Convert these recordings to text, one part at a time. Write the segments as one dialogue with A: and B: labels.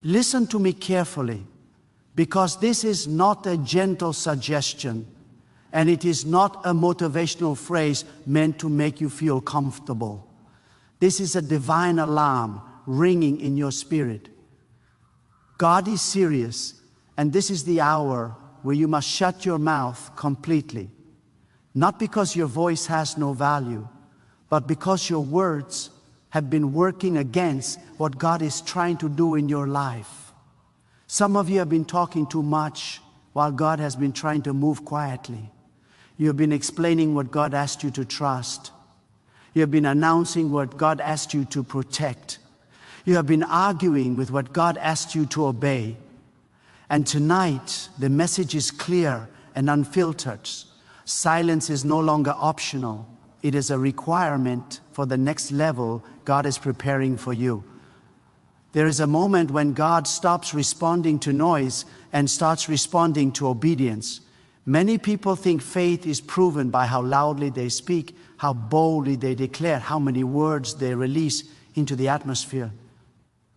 A: Listen to me carefully, because this is not a gentle suggestion, and it is not a motivational phrase meant to make you feel comfortable. This is a divine alarm ringing in your spirit. God is serious, and this is the hour where you must shut your mouth completely. Not because your voice has no value, but because your words have been working against what God is trying to do in your life. Some of you have been talking too much while God has been trying to move quietly. You have been explaining what God asked you to trust. You have been announcing what God asked you to protect. You have been arguing with what God asked you to obey. And tonight, the message is clear and unfiltered. Silence is no longer optional. It is a requirement for the next level God is preparing for you. There is a moment when God stops responding to noise and starts responding to obedience. Many people think faith is proven by how loudly they speak, how boldly they declare, how many words they release into the atmosphere.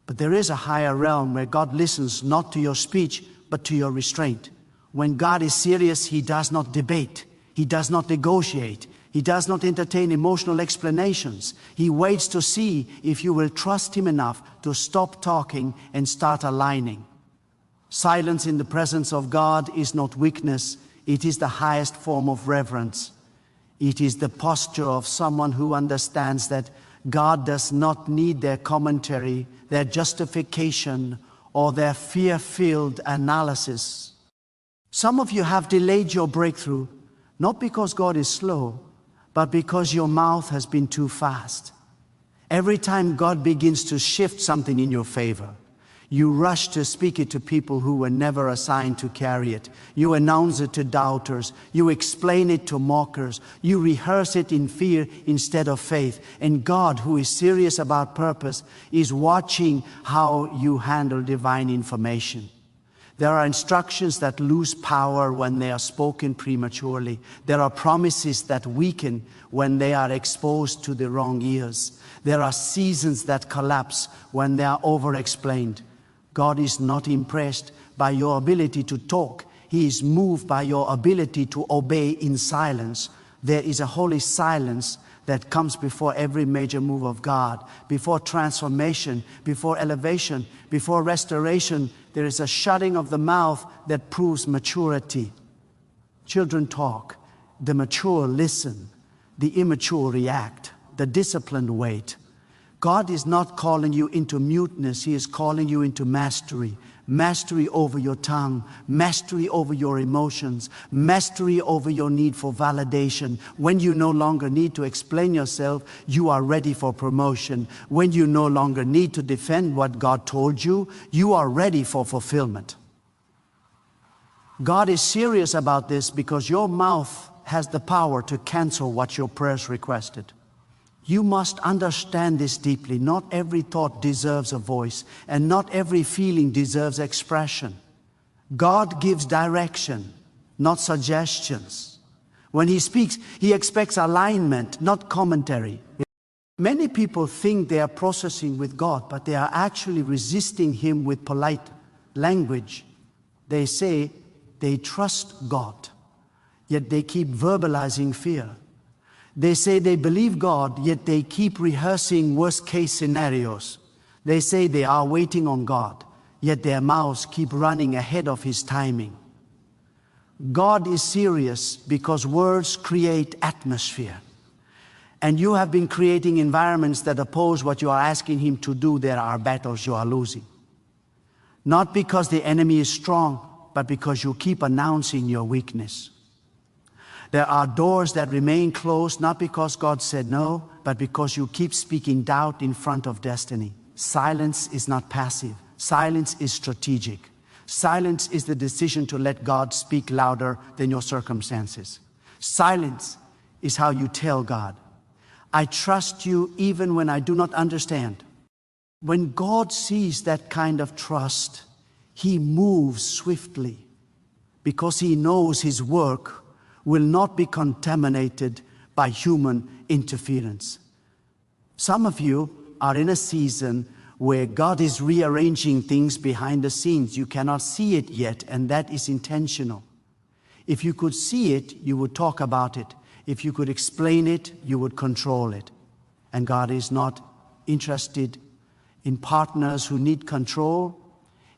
A: But there is a higher realm where God listens not to your speech, but to your restraint. When God is serious, He does not debate. He does not negotiate. He does not entertain emotional explanations. He waits to see if you will trust Him enough to stop talking and start aligning. Silence in the presence of God is not weakness. It is the highest form of reverence. It is the posture of someone who understands that God does not need their commentary, their justification, or their fear-filled analysis. Some of you have delayed your breakthrough, not because God is slow, but because your mouth has been too fast. Every time God begins to shift something in your favor, you rush to speak it to people who were never assigned to carry it. You announce it to doubters. You explain it to mockers. You rehearse it in fear instead of faith. And God, who is serious about purpose, is watching how you handle divine information. There are instructions that lose power when they are spoken prematurely. There are promises that weaken when they are exposed to the wrong ears. There are seasons that collapse when they are over-explained. God is not impressed by your ability to talk. He is moved by your ability to obey in silence. There is a holy silence that comes before every major move of God. Before transformation, before elevation, before restoration, there is a shutting of the mouth that proves maturity. Children talk, the mature listen, the immature react, the disciplined wait. God is not calling you into muteness. He is calling you into mastery. Mastery over your tongue, mastery over your emotions, mastery over your need for validation. When you no longer need to explain yourself, you are ready for promotion. When you no longer need to defend what God told you, you are ready for fulfillment. God is serious about this because your mouth has the power to cancel what your prayers requested. You must understand this deeply. Not every thought deserves a voice, and not every feeling deserves expression. God gives direction, not suggestions. When He speaks, He expects alignment, not commentary. Many people think they are processing with God, but they are actually resisting Him with polite language. They say they trust God, yet they keep verbalizing fear. They say they believe God, yet they keep rehearsing worst-case scenarios. They say they are waiting on God, yet their mouths keep running ahead of His timing. God is serious because words create atmosphere. And you have been creating environments that oppose what you are asking Him to do. There are battles you are losing. Not because the enemy is strong, but because you keep announcing your weakness. There are doors that remain closed, not because God said no, but because you keep speaking doubt in front of destiny. Silence is not passive. Silence is strategic. Silence is the decision to let God speak louder than your circumstances. Silence is how you tell God, I trust you even when I do not understand. When God sees that kind of trust, He moves swiftly because He knows His work will not be contaminated by human interference. Some of you are in a season where God is rearranging things behind the scenes. You cannot see it yet, and that is intentional. If you could see it, you would talk about it. If you could explain it, you would control it. And God is not interested in partners who need control.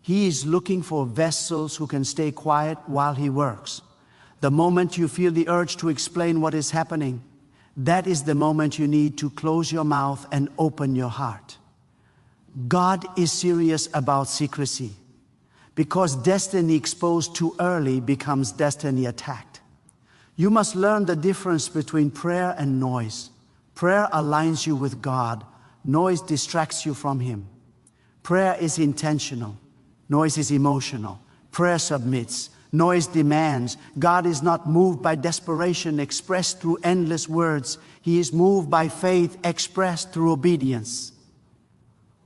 A: He is looking for vessels who can stay quiet while He works. The moment you feel the urge to explain what is happening, that is the moment you need to close your mouth and open your heart. God is serious about secrecy, because destiny exposed too early becomes destiny attacked. You must learn the difference between prayer and noise. Prayer aligns you with God. Noise distracts you from Him. Prayer is intentional. Noise is emotional. Prayer submits. Noise demands. God is not moved by desperation expressed through endless words. He is moved by faith expressed through obedience.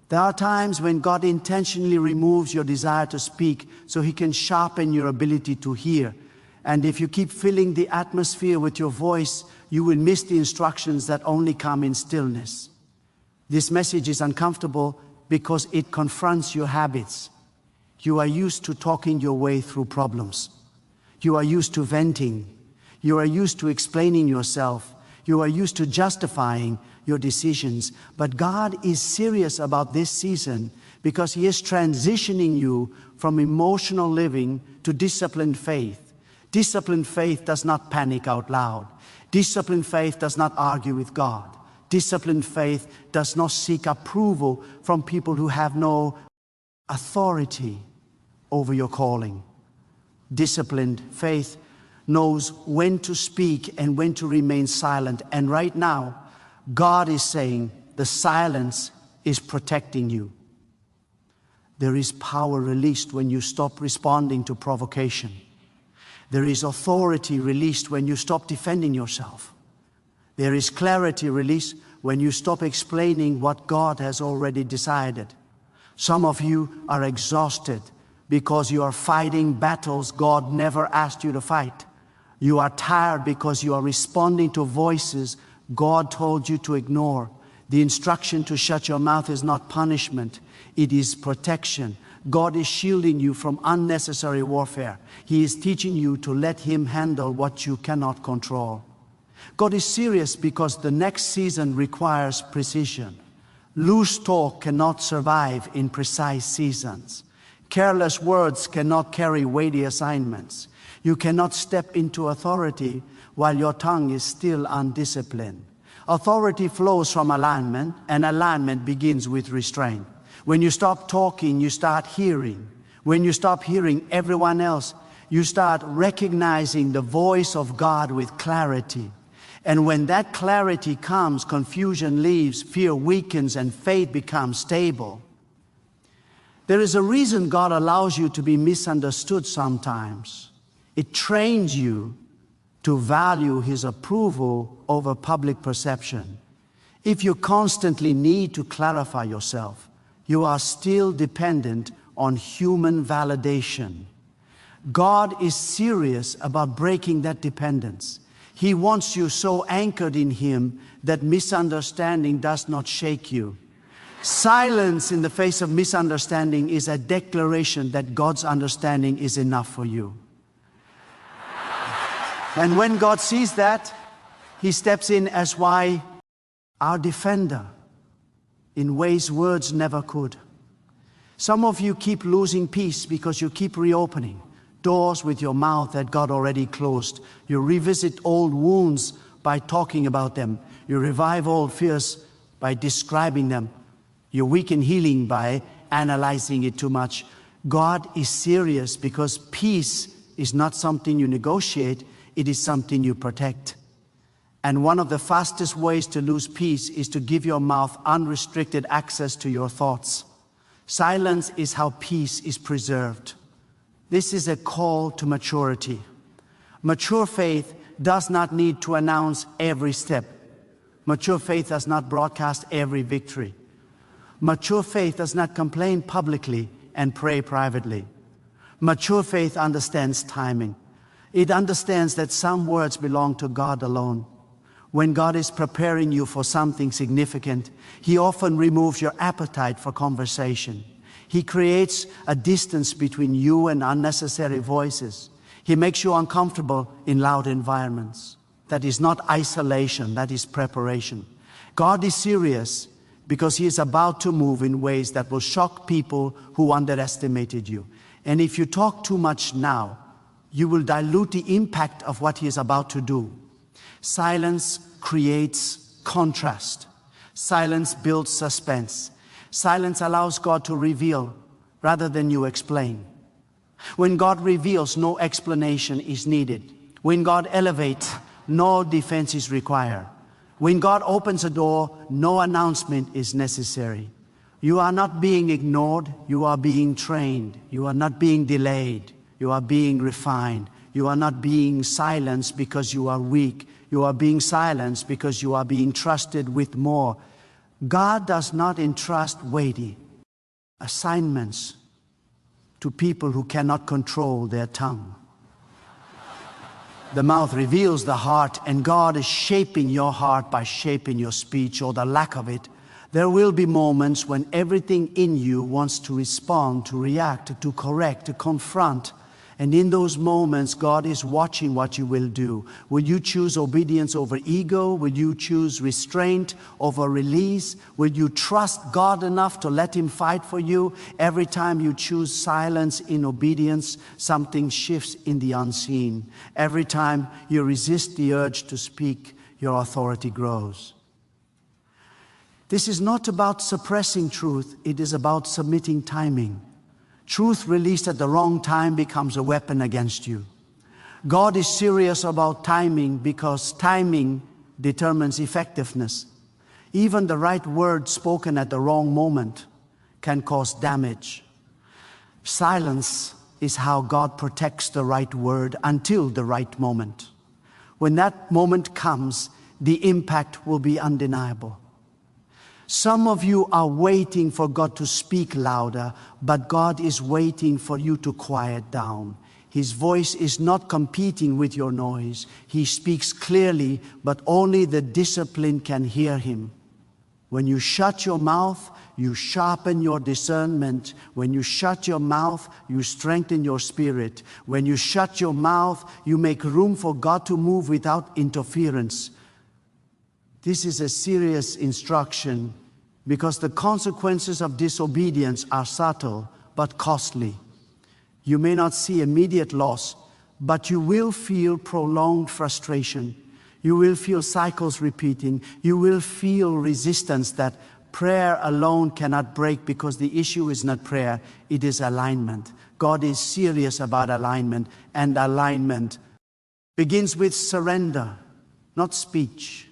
A: There are times when God intentionally removes your desire to speak so He can sharpen your ability to hear. And if you keep filling the atmosphere with your voice, you will miss the instructions that only come in stillness. This message is uncomfortable because it confronts your habits. You are used to talking your way through problems. You are used to venting. You are used to explaining yourself. You are used to justifying your decisions. But God is serious about this season because He is transitioning you from emotional living to disciplined faith. Disciplined faith does not panic out loud. Disciplined faith does not argue with God. Disciplined faith does not seek approval from people who have no authority over your calling. Disciplined faith knows when to speak and when to remain silent. And right now, God is saying the silence is protecting you. There is power released when you stop responding to provocation. There is authority released when you stop defending yourself. There is clarity released when you stop explaining what God has already decided. Some of you are exhausted because you are fighting battles God never asked you to fight. You are tired because you are responding to voices God told you to ignore. The instruction to shut your mouth is not punishment, it is protection. God is shielding you from unnecessary warfare. He is teaching you to let Him handle what you cannot control. God is serious because the next season requires precision. Loose talk cannot survive in precise seasons. Careless words cannot carry weighty assignments. You cannot step into authority while your tongue is still undisciplined. Authority flows from alignment, and alignment begins with restraint. When you stop talking, you start hearing. When you stop hearing everyone else, you start recognizing the voice of God with clarity. And when that clarity comes, confusion leaves, fear weakens, and faith becomes stable. There is a reason God allows you to be misunderstood sometimes. It trains you to value His approval over public perception. If you constantly need to clarify yourself, you are still dependent on human validation. God is serious about breaking that dependence. He wants you so anchored in Him that misunderstanding does not shake you. Silence in the face of misunderstanding is a declaration that God's understanding is enough for you. And when God sees that, He steps in as our defender in ways words never could. Some of you keep losing peace because you keep reopening doors with your mouth that God already closed. You revisit old wounds by talking about them. You revive old fears by describing them. You weaken healing by analyzing it too much. God is serious because peace is not something you negotiate, it is something you protect. And one of the fastest ways to lose peace is to give your mouth unrestricted access to your thoughts. Silence is how peace is preserved. This is a call to maturity. Mature faith does not need to announce every step. Mature faith does not broadcast every victory. Mature faith does not complain publicly and pray privately. Mature faith understands timing. It understands that some words belong to God alone. When God is preparing you for something significant, He often removes your appetite for conversation. He creates a distance between you and unnecessary voices. He makes you uncomfortable in loud environments. That is not isolation, that is preparation. God is serious because He is about to move in ways that will shock people who underestimated you. And if you talk too much now, you will dilute the impact of what He is about to do. Silence creates contrast. Silence builds suspense. Silence allows God to reveal rather than you explain. When God reveals, no explanation is needed. When God elevates, no defense is required. When God opens a door, no announcement is necessary. You are not being ignored, you are being trained. You are not being delayed, you are being refined. You are not being silenced because you are weak. You are being silenced because you are being trusted with more. God does not entrust weighty assignments to people who cannot control their tongue. The mouth reveals the heart, and God is shaping your heart by shaping your speech or the lack of it. There will be moments when everything in you wants to respond, to react, to correct, to confront. And in those moments, God is watching what you will do. Will you choose obedience over ego? Will you choose restraint over release? Will you trust God enough to let Him fight for you? Every time you choose silence in obedience, something shifts in the unseen. Every time you resist the urge to speak, your authority grows. This is not about suppressing truth. It is about submitting timing. Truth released at the wrong time becomes a weapon against you. God is serious about timing because timing determines effectiveness. Even the right word spoken at the wrong moment can cause damage. Silence is how God protects the right word until the right moment. When that moment comes, the impact will be undeniable. Some of you are waiting for God to speak louder, but God is waiting for you to quiet down. His voice is not competing with your noise. He speaks clearly, but only the disciplined can hear Him. When you shut your mouth, you sharpen your discernment. When you shut your mouth, you strengthen your spirit. When you shut your mouth, you make room for God to move without interference. This is a serious instruction because the consequences of disobedience are subtle but costly. You may not see immediate loss, but you will feel prolonged frustration. You will feel cycles repeating. You will feel resistance that prayer alone cannot break because the issue is not prayer, it is alignment. God is serious about alignment, and alignment begins with surrender, not speech.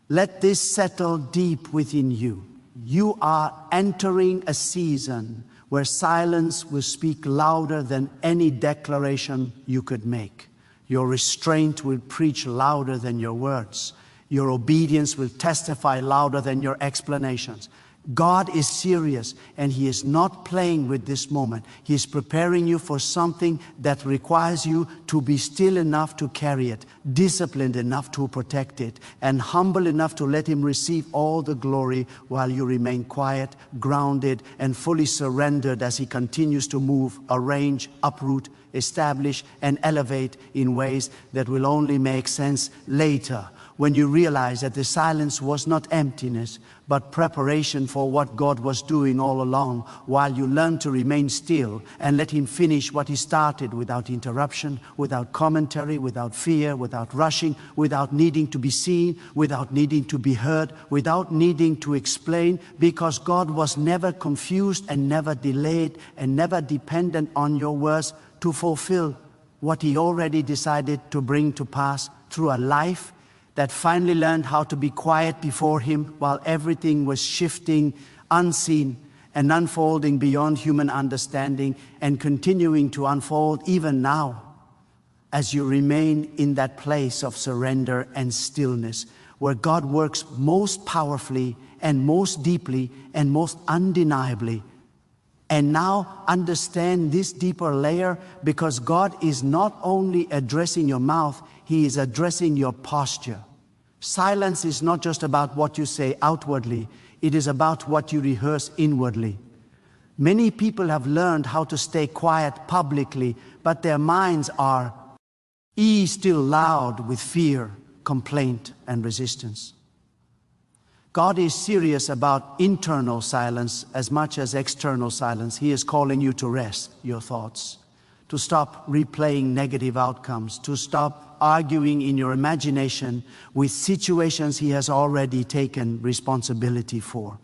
A: Let this settle deep within you. You are entering a season where silence will speak louder than any declaration you could make. Your restraint will preach louder than your words. Your obedience will testify louder than your explanations. God is serious, and He is not playing with this moment. He is preparing you for something that requires you to be still enough to carry it, disciplined enough to protect it, and humble enough to let Him receive all the glory while you remain quiet, grounded, and fully surrendered as He continues to move, arrange, uproot, establish, and elevate in ways that will only make sense later, when you realize that the silence was not emptiness, but preparation for what God was doing all along, while you learn to remain still and let Him finish what He started without interruption, without commentary, without fear, without rushing, without needing to be seen, without needing to be heard, without needing to explain, because God was never confused and never delayed and never dependent on your words to fulfill what He already decided to bring to pass through a life that finally learned how to be quiet before Him while everything was shifting unseen and unfolding beyond human understanding, and continuing to unfold even now as you remain in that place of surrender and stillness where God works most powerfully and most deeply and most undeniably. And now understand this deeper layer, because God is not only addressing your mouth, He is addressing your posture. Silence is not just about what you say outwardly, it is about what you rehearse inwardly. Many people have learned how to stay quiet publicly, but their minds are still loud with fear, complaint, and resistance. God is serious about internal silence as much as external silence. He is calling you to rest your thoughts, to stop replaying negative outcomes, to stop arguing in your imagination with situations He has already taken responsibility for.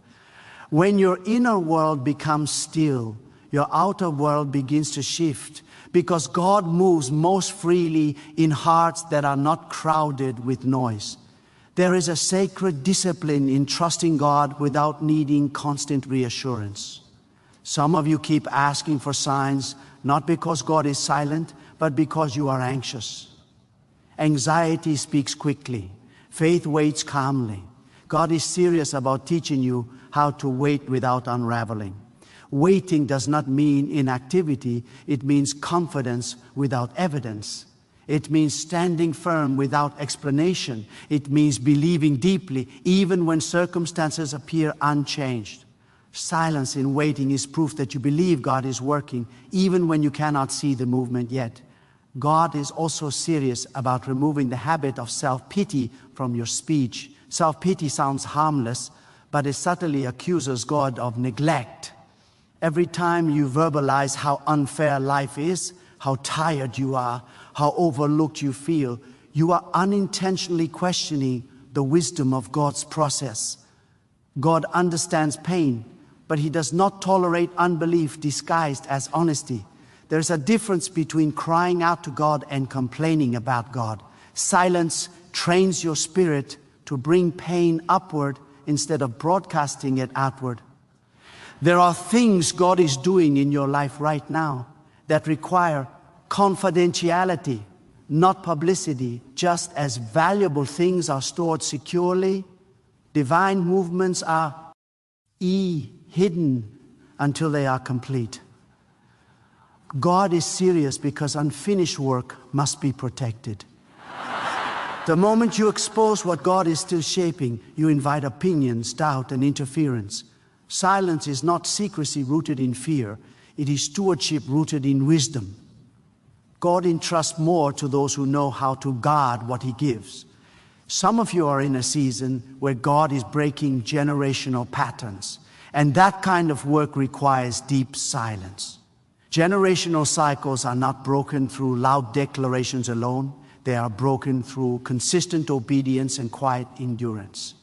A: When your inner world becomes still, your outer world begins to shift, because God moves most freely in hearts that are not crowded with noise. There is a sacred discipline in trusting God without needing constant reassurance. Some of you keep asking for signs, not because God is silent, but because you are anxious. Anxiety speaks quickly. Faith waits calmly. God is serious about teaching you how to wait without unraveling. Waiting does not mean inactivity. It means confidence without evidence. It means standing firm without explanation. It means believing deeply, even when circumstances appear unchanged. Silence in waiting is proof that you believe God is working, even when you cannot see the movement yet. God is also serious about removing the habit of self-pity from your speech. Self-pity sounds harmless, but it subtly accuses God of neglect. Every time you verbalize how unfair life is, how tired you are, how overlooked you feel, you are unintentionally questioning the wisdom of God's process. God understands pain, but He does not tolerate unbelief disguised as honesty. There's a difference between crying out to God and complaining about God. Silence trains your spirit to bring pain upward instead of broadcasting it outward. There are things God is doing in your life right now that require confidentiality, not publicity. Just as valuable things are stored securely, divine movements are hidden until they are complete. God is serious because unfinished work must be protected. The moment you expose what God is still shaping, you invite opinions, doubt, and interference. Silence is not secrecy rooted in fear. It is stewardship rooted in wisdom. God entrusts more to those who know how to guard what He gives. Some of you are in a season where God is breaking generational patterns, and that kind of work requires deep silence. Generational cycles are not broken through loud declarations alone. They are broken through consistent obedience and quiet endurance.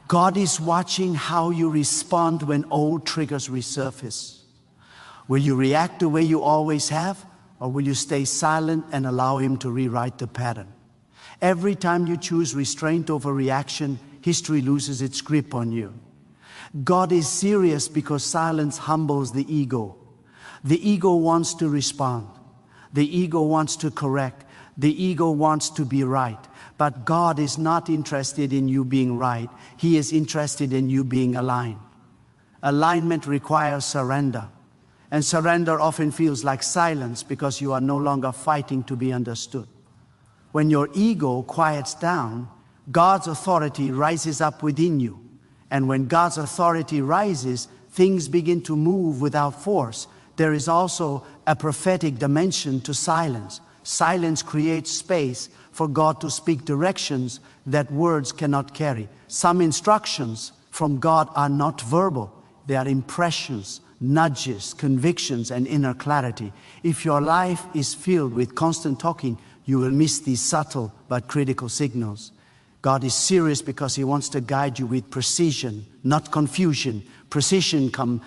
A: God is watching how you respond when old triggers resurface. Will you react the way you always have, or will you stay silent and allow Him to rewrite the pattern? Every time you choose restraint over reaction, history loses its grip on you. God is serious because silence humbles the ego. The ego wants to respond. The ego wants to correct. The ego wants to be right. But God is not interested in you being right. He is interested in you being aligned. Alignment requires surrender. And surrender often feels like silence because you are no longer fighting to be understood. When your ego quiets down, God's authority rises up within you. And when God's authority rises, things begin to move without force. There is also a prophetic dimension to silence. Silence creates space for God to speak directions that words cannot carry. Some instructions from God are not verbal. They are impressions, nudges, convictions, and inner clarity. If your life is filled with constant talking, you will miss these subtle but critical signals. God is serious because He wants to guide you with precision, not confusion. Precision comes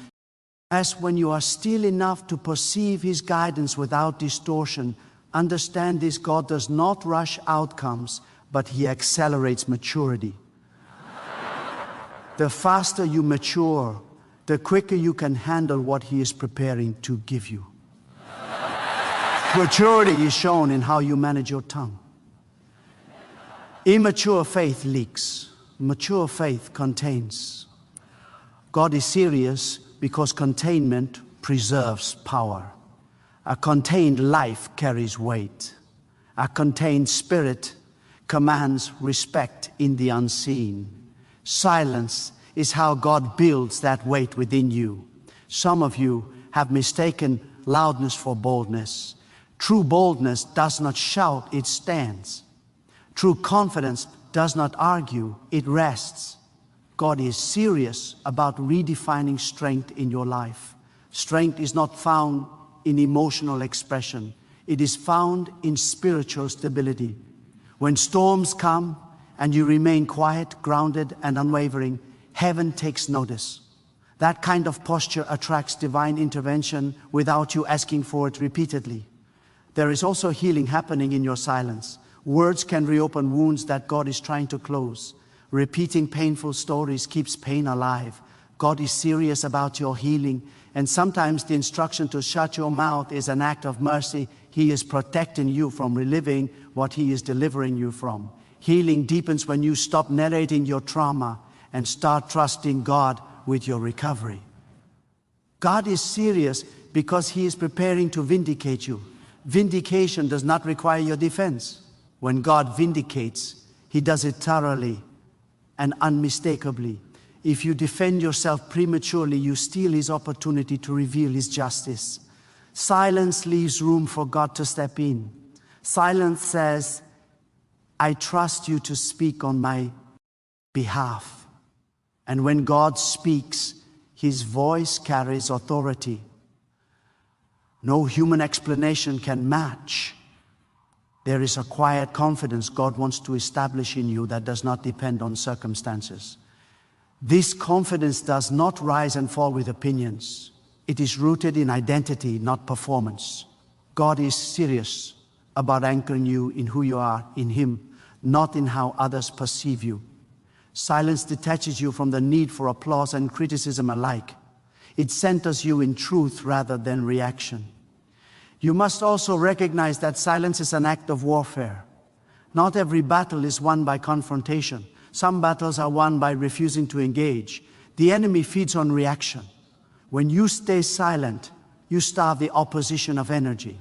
A: as when you are still enough to perceive His guidance without distortion. Understand this: God does not rush outcomes, but He accelerates maturity. The faster you mature, the quicker you can handle what He is preparing to give you. Maturity is shown in how you manage your tongue. Immature faith leaks. Mature faith contains. God is serious because containment preserves power. A contained life carries weight. A contained spirit commands respect in the unseen. Silence is how God builds that weight within you. Some of you have mistaken loudness for boldness. True boldness does not shout, it stands. True confidence does not argue, it rests. God is serious about redefining strength in your life. Strength is not found in emotional expression. It is found in spiritual stability. When storms come and you remain quiet, grounded, and unwavering, heaven takes notice. That kind of posture attracts divine intervention without you asking for it repeatedly. There is also healing happening in your silence. Words can reopen wounds that God is trying to close. Repeating painful stories keeps pain alive. God is serious about your healing, and sometimes the instruction to shut your mouth is an act of mercy. He is protecting you from reliving what He is delivering you from. Healing deepens when you stop narrating your trauma and start trusting God with your recovery. God is serious because He is preparing to vindicate you. Vindication does not require your defense. When God vindicates, He does it thoroughly and unmistakably. If you defend yourself prematurely, you steal His opportunity to reveal His justice. Silence leaves room for God to step in. Silence says, I trust you to speak on my behalf. And when God speaks, His voice carries authority. No human explanation can match. There is a quiet confidence God wants to establish in you that does not depend on circumstances. This confidence does not rise and fall with opinions. It is rooted in identity, not performance. God is serious about anchoring you in who you are in Him, not in how others perceive you. Silence detaches you from the need for applause and criticism alike. It centers you in truth rather than reaction. You must also recognize that silence is an act of warfare. Not every battle is won by confrontation. Some battles are won by refusing to engage. The enemy feeds on reaction. When you stay silent, you starve the opposition of energy.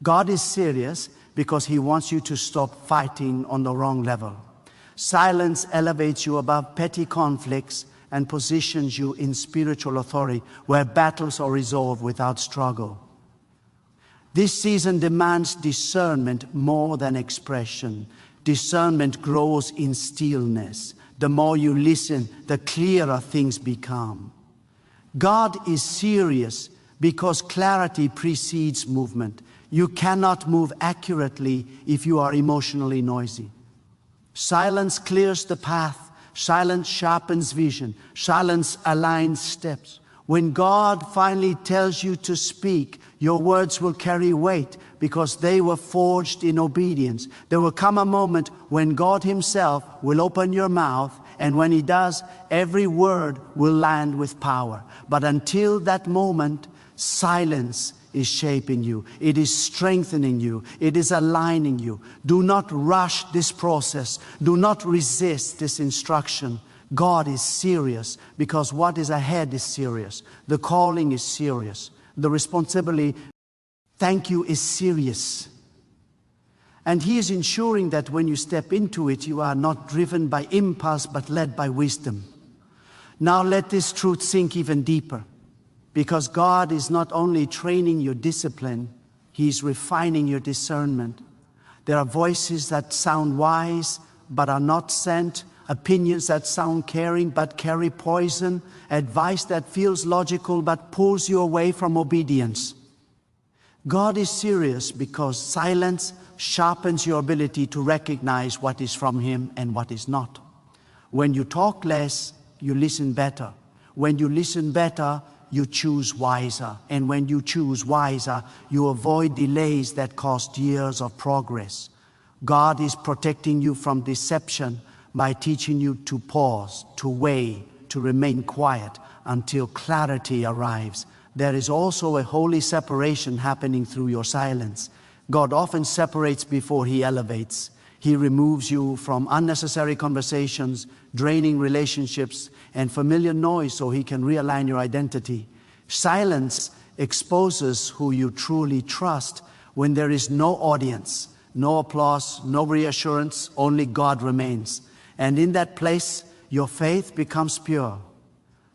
A: God is serious because He wants you to stop fighting on the wrong level. Silence elevates you above petty conflicts and positions you in spiritual authority where battles are resolved without struggle. This season demands discernment more than expression. Discernment grows in stillness. The more you listen, the clearer things become. God is serious because clarity precedes movement. You cannot move accurately if you are emotionally noisy. Silence clears the path. Silence sharpens vision. Silence aligns steps. When God finally tells you to speak, your words will carry weight because they were forged in obedience. There will come a moment when God Himself will open your mouth, and when He does, every word will land with power. But until that moment, silence is shaping you. It is strengthening you. It is aligning you. Do not rush this process. Do not resist this instruction. God is serious because what is ahead is serious. The calling is serious. The responsibility, thank you, is serious. And He is ensuring that when you step into it, you are not driven by impulse but led by wisdom. Now let this truth sink even deeper, because God is not only training your discipline, He is refining your discernment. There are voices that sound wise but are not sent, opinions that sound caring but carry poison, advice that feels logical but pulls you away from obedience. God is serious because silence sharpens your ability to recognize what is from Him and what is not. When you talk less, you listen better. When you listen better, you choose wiser. And when you choose wiser, you avoid delays that cost years of progress. God is protecting you from deception by teaching you to pause, to weigh, to remain quiet until clarity arrives. There is also a holy separation happening through your silence. God often separates before He elevates. He removes you from unnecessary conversations, draining relationships, and familiar noise so He can realign your identity. Silence exposes who you truly trust when there is no audience. no applause, no reassurance, only God remains. And in that place, your faith becomes pure.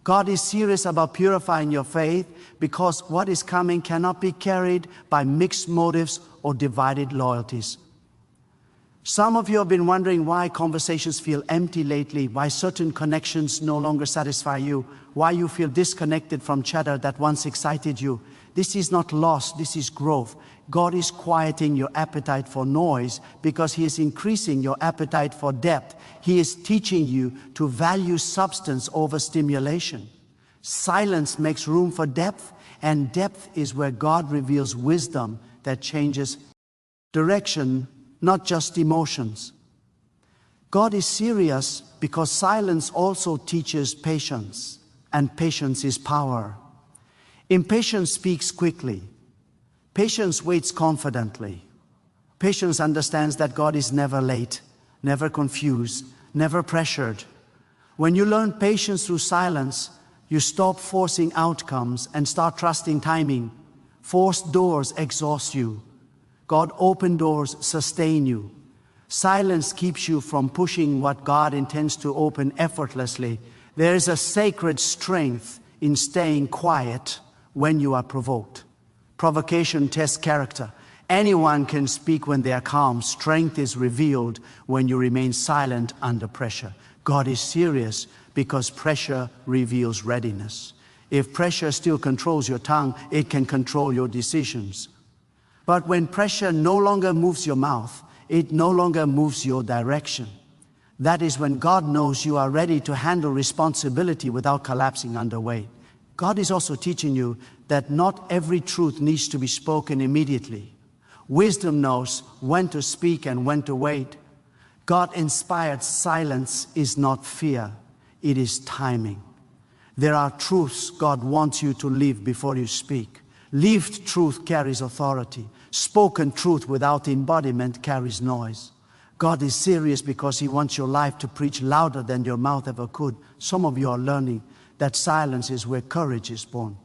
A: God is serious about purifying your faith because what is coming cannot be carried by mixed motives or divided loyalties. Some of you have been wondering why conversations feel empty lately, why certain connections no longer satisfy you, why you feel disconnected from chatter that once excited you. This is not loss, this is growth. God is quieting your appetite for noise because He is increasing your appetite for depth. He is teaching you to value substance over stimulation. Silence makes room for depth, and depth is where God reveals wisdom that changes direction, not just emotions. God is serious because silence also teaches patience, and patience is power. Impatience speaks quickly. Patience waits confidently. Patience understands that God is never late, never confused, never pressured. When you learn patience through silence, you stop forcing outcomes and start trusting timing. Forced doors exhaust you. God-opened doors sustain you. Silence keeps you from pushing what God intends to open effortlessly. There is a sacred strength in staying quiet when you are provoked. Provocation tests character. Anyone can speak when they are calm. Strength is revealed when you remain silent under pressure. God is serious because pressure reveals readiness. If pressure still controls your tongue, it can control your decisions. But when pressure no longer moves your mouth, it no longer moves your direction. That is when God knows you are ready to handle responsibility without collapsing under weight. God is also teaching you that not every truth needs to be spoken immediately. Wisdom knows when to speak and when to wait. God-inspired silence is not fear, it is timing. There are truths God wants you to live before you speak. Lived truth carries authority. Spoken truth without embodiment carries noise. God is serious because He wants your life to preach louder than your mouth ever could. Some of you are learning that silence is where courage is born.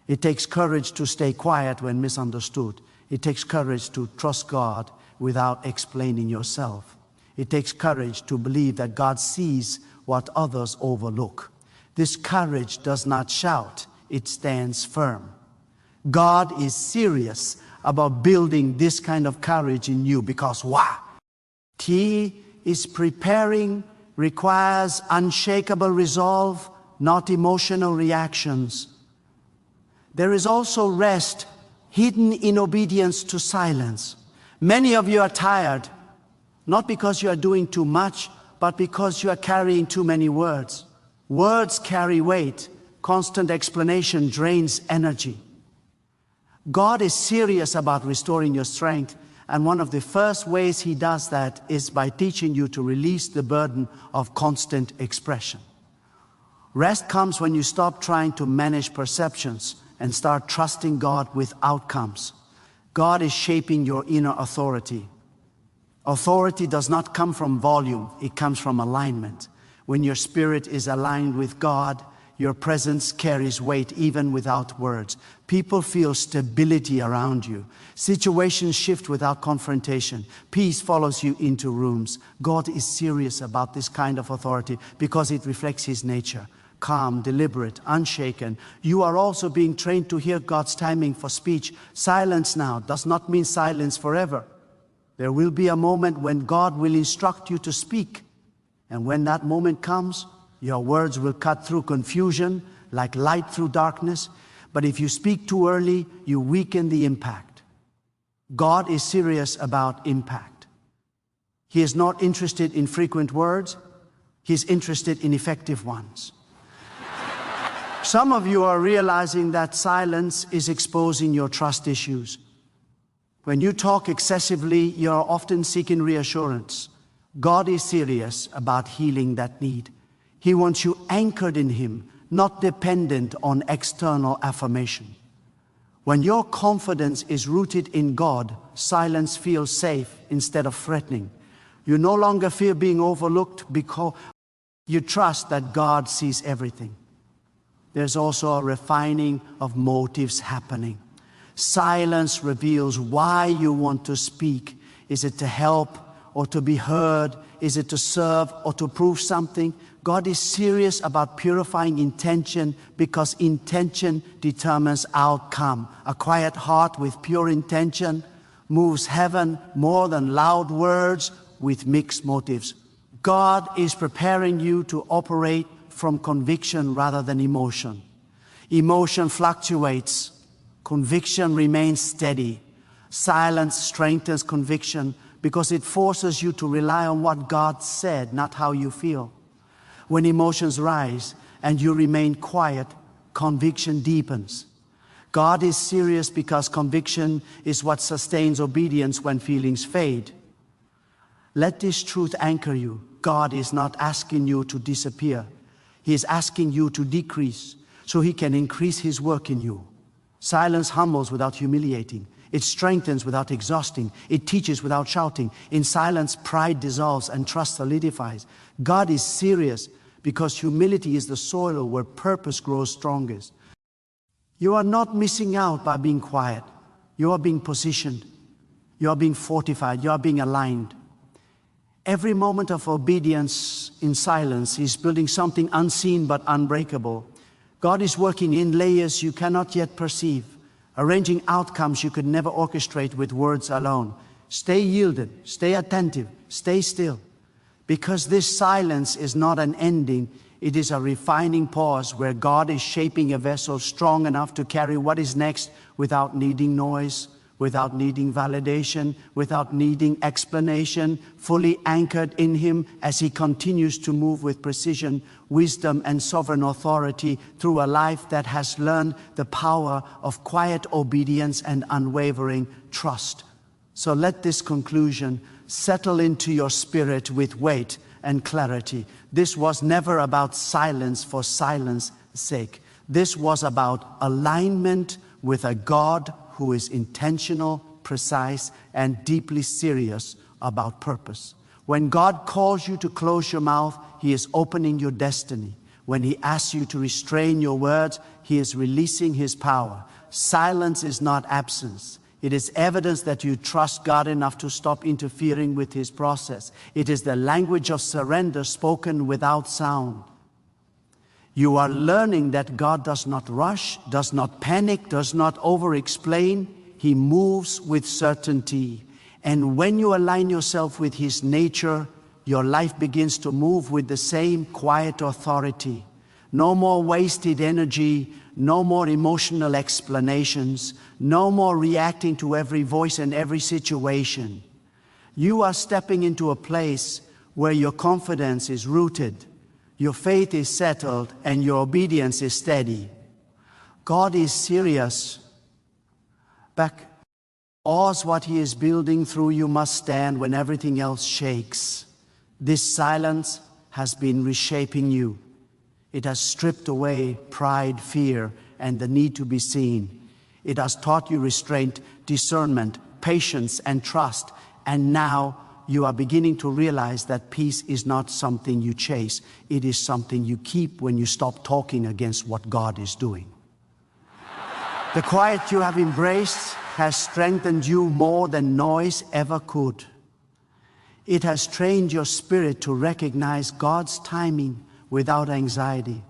A: It takes courage to stay quiet when misunderstood. It takes courage to trust God without explaining yourself. It takes courage to believe that God sees what others overlook. This courage does not shout, it stands firm. God is serious about building this kind of courage in you because what He is preparing requires unshakable resolve, not emotional reactions. There is also rest hidden in obedience to silence. Many of you are tired, not because you are doing too much, but because you are carrying too many words. Words carry weight. Constant explanation drains energy. God is serious about restoring your strength, and one of the first ways He does that is by teaching you to release the burden of constant expression. Rest comes when you stop trying to manage perceptions and start trusting God with outcomes. God is shaping your inner authority. Authority does not come from volume, it comes from alignment. When your spirit is aligned with God, your presence carries weight even without words. People feel stability around you. Situations shift without confrontation. Peace follows you into rooms. God is serious about this kind of authority because it reflects His nature. Calm, deliberate, unshaken. You are also being trained to hear God's timing for speech. Silence now does not mean silence forever. There will be a moment when God will instruct you to speak. And when that moment comes, your words will cut through confusion like light through darkness. But if you speak too early, you weaken the impact. God is serious about impact. He is not interested in frequent words. He is interested in effective ones. Some of you are realizing that silence is exposing your trust issues. When you talk excessively, you are often seeking reassurance. God is serious about healing that need. He wants you anchored in Him, not dependent on external affirmation. When your confidence is rooted in God, silence feels safe instead of threatening. You no longer fear being overlooked because you trust that God sees everything. There's also a refining of motives happening. Silence reveals why you want to speak. Is it to help or to be heard? Is it to serve or to prove something? God is serious about purifying intention because intention determines outcome. A quiet heart with pure intention moves heaven more than loud words with mixed motives. God is preparing you to operate from conviction rather than emotion. Emotion fluctuates. Conviction remains steady. Silence strengthens conviction because it forces you to rely on what God said, not how you feel. When emotions rise and you remain quiet, conviction deepens. God is serious because conviction is what sustains obedience when feelings fade. Let this truth anchor you. God is not asking you to disappear. He is asking you to decrease so He can increase His work in you. Silence humbles without humiliating. It strengthens without exhausting. It teaches without shouting. In silence, pride dissolves and trust solidifies. God is serious because humility is the soil where purpose grows strongest. You are not missing out by being quiet. You are being positioned. You are being fortified. You are being aligned. Every moment of obedience in silence is building something unseen but unbreakable. God is working in layers you cannot yet perceive, arranging outcomes you could never orchestrate with words alone. Stay yielded, stay attentive, stay still. Because this silence is not an ending, it is a refining pause where God is shaping a vessel strong enough to carry what is next without needing noise, without needing validation, without needing explanation, fully anchored in Him as He continues to move with precision, wisdom, and sovereign authority through a life that has learned the power of quiet obedience and unwavering trust. So let this conclusion settle into your spirit with weight and clarity. This was never about silence for silence sake. This was about alignment with a God who is intentional, precise, and deeply serious about purpose. When God calls you to close your mouth, He is opening your destiny. When He asks you to restrain your words, He is releasing His power. Silence is not absence. It is evidence that you trust God enough to stop interfering with His process. It is the language of surrender spoken without sound. You are learning that God does not rush, does not panic, does not over-explain. He moves with certainty. And when you align yourself with His nature, your life begins to move with the same quiet authority. No more wasted energy, no more emotional explanations, no more reacting to every voice and every situation. You are stepping into a place where your confidence is rooted, your faith is settled, and your obedience is steady. God is serious. Because what He is building through you must stand when everything else shakes. This silence has been reshaping you. It has stripped away pride, fear, and the need to be seen. It has taught you restraint, discernment, patience, and trust. And now you are beginning to realize that peace is not something you chase. It is something you keep when you stop talking against what God is doing. The quiet you have embraced has strengthened you more than noise ever could. It has trained your spirit to recognize God's timing without anxiety.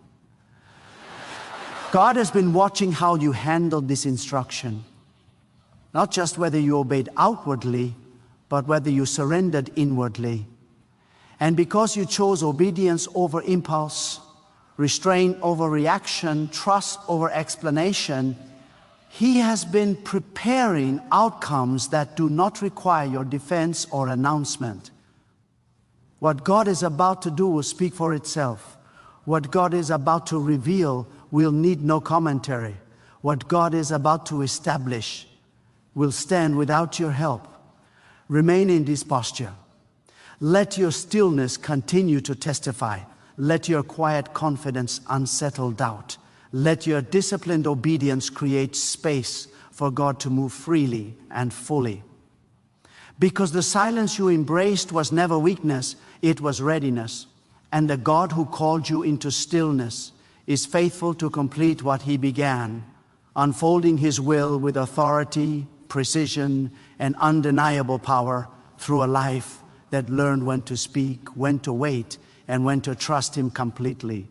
A: God has been watching how you handled this instruction. Not just whether you obeyed outwardly, but whether you surrendered inwardly. And because you chose obedience over impulse, restraint over reaction, trust over explanation, He has been preparing outcomes that do not require your defense or announcement. What God is about to do will speak for itself. What God is about to reveal will need no commentary. What God is about to establish will stand without your help. Remain in this posture. Let your stillness continue to testify. Let your quiet confidence unsettle doubt. Let your disciplined obedience create space for God to move freely and fully. Because the silence you embraced was never weakness, it was readiness. And the God who called you into stillness is faithful to complete what He began, unfolding His will with authority, precision, and undeniable power through a life that learned when to speak, when to wait, and when to trust Him completely.